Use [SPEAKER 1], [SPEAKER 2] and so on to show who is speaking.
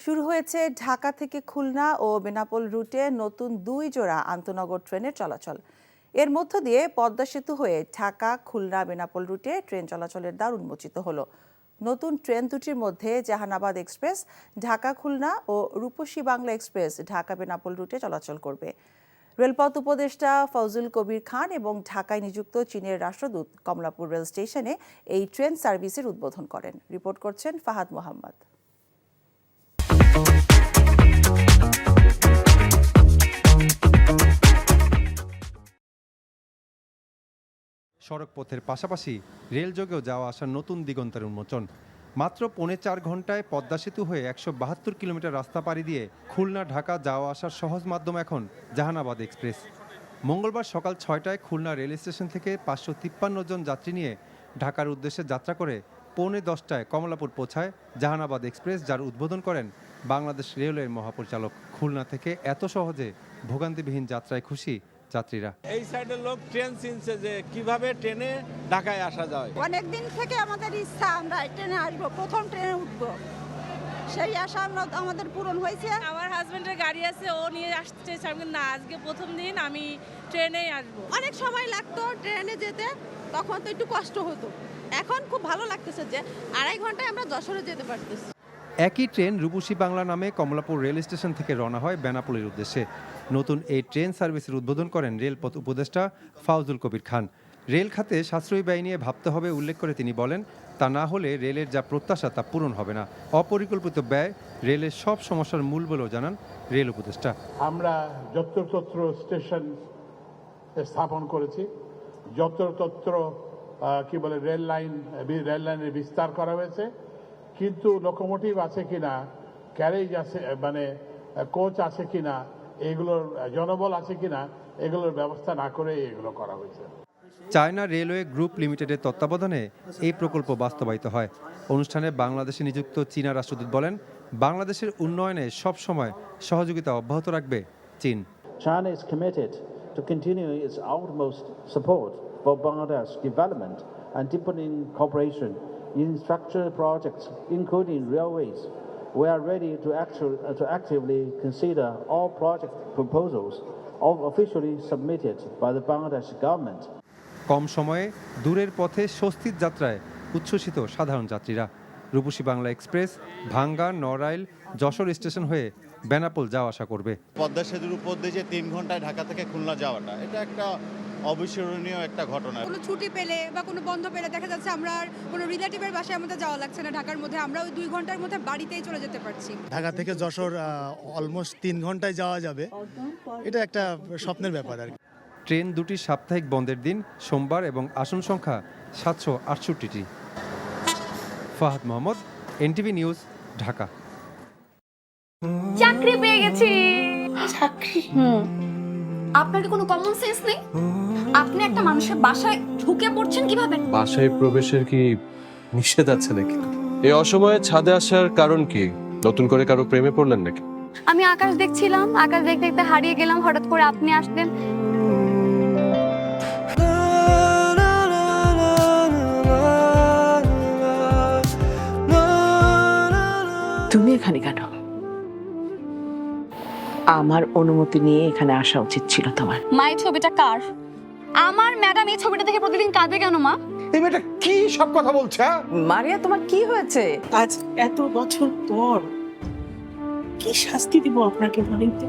[SPEAKER 1] শুরু হয়েছে ঢাকা থেকে খুলনা ও বেনাপোল রুটে নতুন 2 জোড়া আন্তনগর ট্রেনের চলাচল। এর মধ্য দিয়ে পদ্মা সেতু হয়ে ঢাকা খুলনা বেনাপোল রুটে ট্রেন চলাচলের দ্বার উন্মোচিত হলো। নতুন ট্রেন দুটির মধ্যে জাহানাবাদ এক্সপ্রেস ঢাকা খুলনা ও রূপসী বাংলা এক্সপ্রেস ঢাকা বেনাপোল রুটে চলাচল করবে। রেলপথ উপদেষ্টা ফজলুল কবির খান এবং ঢাকায় নিযুক্ত চীনের রাষ্ট্রদূত কমলাপুর রেল স্টেশনে এই ট্রেন সার্ভিসের উদ্বোধন করেন। রিপোর্ট করছেন ফাহাদ মোহাম্মদ।
[SPEAKER 2] সড়ক পথের পাশাপাশি রেলযোগেও যাওয়া আসার নতুন দিগন্তের উন্মোচন। মাত্র 4.5 ঘন্টায় পদ্মা সেতু হয়ে 172 কিলোমিটার রাস্তা পাড়ি দিয়ে খুলনা ঢাকা যাওয়া আসার সহজ মাধ্যম এখন জাহানাবাদ এক্সপ্রেস। মঙ্গলবার সকাল 6টায় খুলনা রেল স্টেশন থেকে 553 জন যাত্রী নিয়ে ঢাকার উদ্দেশ্যে যাত্রা করে 9:45টায় কমলাপুর পৌঁছায় জাহানাবাদ এক্সপ্রেস, যার উদ্বোধন করেন বাংলাদেশ রেলওয়ের মহাপরিচালক। খুলনা থেকে এত সহজে ভোগান্তিবিহীন যাত্রায় খুশি যাত্রীরা।
[SPEAKER 3] এই সাইডের লোক ট্রেন চিনছে যে কিভাবে ট্রেনে ঢাকায় আসা যায়।
[SPEAKER 4] অনেকদিন থেকে আমাদের ইচ্ছা আমরা ট্রেনে আসবো, প্রথম ট্রেনে উঠবো, সেই আশা আমাদের পূরণ হয়েছে।
[SPEAKER 5] আমার হাজবেন্ডের গাড়ি আছে, ও নিয়ে আসতে চাইছে, আমি না, আজকে প্রথম দিন আমি ট্রেনেই আসবো।
[SPEAKER 4] অনেক সময় লাগতো ট্রেনে যেতে, তখন তো একটু কষ্ট হতো। এখন খুব ভালো লাগতেছে যে 2.5 ঘন্টায় আমরা যশোরে যেতে পারতেছি।
[SPEAKER 2] একই ট্রেন রূপসী বাংলা নামে কমলাপুর রেল স্টেশন থেকে রওনা হয় বেনাপোলের উদ্দেশ্যে। নতুন এই ট্রেন সার্ভিসের উদ্বোধন করেন রেলপথ উপদেষ্টা ফজলুল কবির খান। রেল খাতে সাশ্রয়ী ব্যয় নিয়ে ভাবতে হবে উল্লেখ করে তিনি বলেন, তা না হলে রেলের যা প্রত্যাশা তা পূরণ হবে না। অপরিকল্পিত ব্যয় রেলের সব সমস্যার মূল বলেও জানান রেল উপদেষ্টা।
[SPEAKER 6] আমরা যত্রতত্র স্টেশন স্থাপন করেছি, যত্রতত্র রেল লাইনের বিস্তার করা হয়েছে, কিন্তু লোকোমোটিভ আছে কিনা, ক্যারেজ আছে কোচ আছে কিনা, এগুলোর জনবল আছে কিনা, এগুলোর ব্যবস্থা না করে এগুলো করা হয়েছে।
[SPEAKER 2] চায়না রেলওয়ে গ্রুপ লিমিটেডের তত্ত্বাবধানে এই প্রকল্প বাস্তবায়িত হয়। অনুষ্ঠানে বাংলাদেশে নিযুক্ত চীনা রাষ্ট্রদূত বলেন, বাংলাদেশের উন্নয়নে সব সময় সহযোগিতা অব্যাহত রাখবে চীন।
[SPEAKER 7] China is committed to continue its utmost support for Bangladesh development and deepening cooperation in structural projects, including railways. We are ready to actively consider all project proposals officially submitted by the Bangladesh government.
[SPEAKER 2] কম সময়ে দূরের পথে স্বস্তির যাত্রায় উচ্ছ্বসিত সাধারণ যাত্রীরা। রূপসী Bangla express ভাঙ্গা, Narail, Jessore station হয়ে বেনাপোল যাওয়া আসা করবে।
[SPEAKER 8] পদ্মা সেতুর উপর দিয়ে যে 3 ঘন্টায় ঢাকা থেকে খুলনা যাওয়াটা, এটা একটা অবিস্মরণীয় একটা ঘটনা।
[SPEAKER 9] কোনো ছুটি পেলে বা কোনো বন্ধ পেলে দেখা যাচ্ছে আমরা আর কোনো রিলেটিভের বাসায় আমাদের যাওয়া লাগছে না ঢাকার মধ্যে, আমরা ওই 2 ঘন্টার মধ্যে বাড়িতেই চলে যেতে পারছি।
[SPEAKER 10] ঢাকা থেকে যশোর অলমোস্ট 3 ঘন্টায় যাওয়া যাবে, এটা একটা স্বপ্নের ব্যাপার আর কি।
[SPEAKER 2] ট্রেন দুটি সাপ্তাহিক বন্ধের দিন সোমবার এবং আসন সংখ্যা 768টি। Fahad Mohammad, NTV news, Dhaka.
[SPEAKER 11] চাকরি পেয়ে গেছি। চাকরি? আপনার কি কোনো কমন সেন্স নেই? আপনি একটা মানুষের বাসায় ঢুকে পড়ছেন কিভাবে?
[SPEAKER 12] বাসায় প্রবেশের কি নিষেধ আছে নাকি? এই অসময়ে ছাদে আসার কারণ কি? নতুন করে কারো প্রেমে পড়লেন নাকি?
[SPEAKER 11] আমি আকাশ দেখছিলাম, আকাশ দেখতে দেখতে হারিয়ে গেলাম, হঠাৎ করে আপনি আসলেন।
[SPEAKER 13] তুমি এখানে কেন? আমার অনুমতি নিয়ে এখানে আসা উচিত ছিল তোমার।
[SPEAKER 11] মা, এই ছবিটা কার? আমার ম্যাডাম এই ছবিটা দেখে প্রতিদিন কাঁদে কেন মা?
[SPEAKER 14] এই মেয়েটা কি সব কথা বলছে?
[SPEAKER 13] মারিয়া, তোমার কি হয়েছে?
[SPEAKER 15] আজ এত বছর পর কি শাস্তি দিব আপনাকে বলেন তো?